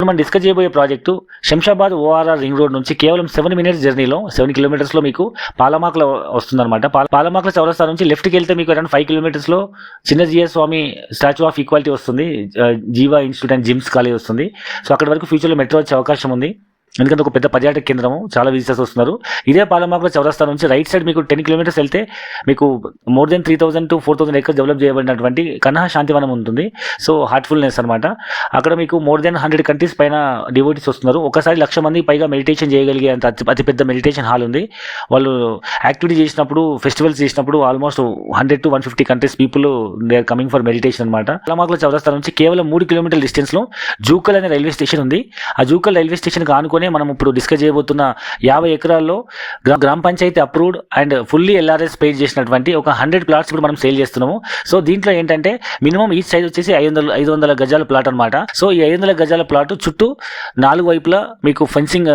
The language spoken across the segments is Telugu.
మనం డిస్కస్ చేయబోయే project Shamshabad ORR ring road నుంచి కేవలం 7 minutes జర్నీలో 7 kilometers మీకు పాలమాకుల వస్తుందన్నమాట. పాలమాకుల చౌరస్తా నుంచి లెఫ్ట్కి వెళ్తే మీకు around 5 kilometers Chinna Jeeyar Swamy statue of equality వస్తుంది, Jiva institute and GIMS college వస్తుంది. సో అక్కడి వరకు ఫ్యూచర్లో మెట్రో వచ్చే అవకాశం ఉంది, ఎందుకంటే ఒక పెద్ద పర్యాటక కేంద్రము, చాలా విజిటర్స్ వస్తున్నారు. ఇదే పాలమాకుల చౌరస్తా నుంచి రైట్ సైడ్ మీకు 10 kilometers వెళ్తే మీకు more than 3,000 to 4,000 acres develop చేయబడినటువంటి కన్హా శాంతివనం ఉంటుంది. సో హార్ట్ఫుల్నెస్ అనమాట. అక్కడ మీకు more than 100 countries పైన డివోటీస్ వస్తున్నారు. ఒకసారి 1,00,000 మంది పైగా మెడిటేషన్ చేయగలిగే అంత అతిపెద్ద మెడిటేషన్ హాల్ ఉంది. వాళ్ళు యాక్టివిటీ చేసినప్పుడు, ఫెస్టివల్స్ చేసినప్పుడు almost 100 to 150 countries people they are coming for meditation అనమాట. పాలమాకుల చౌరస్తా నుంచి కేవలం 3 kilometer డిస్టెన్స్లో జూకల్ అనే రైల్వే స్టేషన్ ఉంది. ఆ జూకల్ రైల్వే స్టేషన్కి ఆనుకొని మనం ఇప్పుడు డిస్కస్ చేయబోతున్న 50 ఎకరాల్లో gram panchayat approved and fully LRS paid చేసినటువంటి ఒక 100 plots ఇప్పుడు మనం సేల్ చేస్తున్నాము. సో దీంట్లో ఏంటంటే మినిమం ఈ సైజ్ వచ్చేసి 500 గజాల ప్లాట్ అనమాట. సో ఈ 500 గజాల ప్లాట్ చుట్టూ 4 వైపులా మీకు ఫెన్సింగ్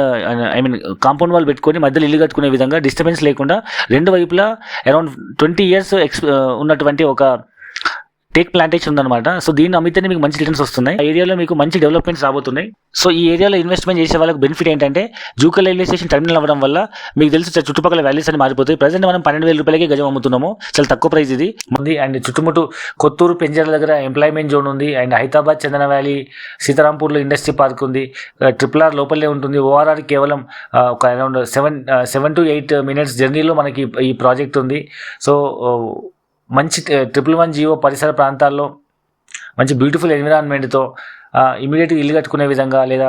కాంపౌండ్ వాల్ పెట్టుకొని మధ్యలో ఇల్లు కట్టుకునే విధంగా డిస్టర్బెన్స్ లేకుండా 2 వైపులా అరౌండ్ 20 years ఉన్నటువంటి ఒక టేక్ ప్లాంటేషన్ ఉందన్నమాట. సో దీన్ని అమ్మితేనే మీకు మంచి రిటర్న్స్ వస్తున్నాయి. ఆ ఏరియాలో మీకు మంచి డెవలప్మెంట్స్ రాబోతున్నాయి. సో ఈ ఏరియాలో ఇన్వెస్ట్మెంట్ చేసే వాళ్ళకి బెనిఫిట్ ఏంటంటే జూకల్ రైల్వే స్టేషన్ టర్మినల్ అవ్వడం వల్ల మీకు తెలుసు చుట్టుపక్కల వాల్యూస్ అని మారిపోతాయి. ప్రజెంట్ మనం 12,000 రూపాయలకి గజం అమ్ముతున్నాము, చాలా తక్కువ ప్రైస్ ఇది ఉంది. అండ్ చుట్టుముట్టు కొత్తూరు పెంజర్ల దగ్గర ఎంప్లాయ్మెంట్ జోన్ ఉంది. అండ్ హైదరాబాద్ చందన వ్యాలీ, సీతారాంపూర్లో ఇండస్ట్రీ పార్క్ ఉంది. RRR లోపలే ఉంటుంది. ఓఆర్ఆర్ కేవలం ఒక అరౌండ్ 7 to 8 minutes జర్నీలో మనకి ఈ ప్రాజెక్ట్ ఉంది. సో మంచి 111 జీవో పరిసర ప్రాంతాల్లో మంచి బ్యూటిఫుల్ ఎన్విరాన్మెంట్తో ఇమీడియట్గా ఇల్లు కట్టుకునే విధంగా, లేదా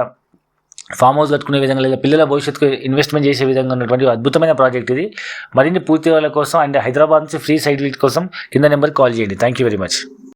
ఫామ్ హౌస్ కట్టుకునే విధంగా, లేదా పిల్లల భవిష్యత్తుకు ఇన్వెస్ట్మెంట్ చేసే విధంగా ఉన్నటువంటి అద్భుతమైన ప్రాజెక్ట్ ఇది. మరిన్ని పూర్తి వాళ్ళ కోసం అండ్ హైదరాబాద్ నుంచి ఫ్రీ సైట్ విజిట్ కోసం కింద నెంబర్కి కాల్ చేయండి. Thank you very much.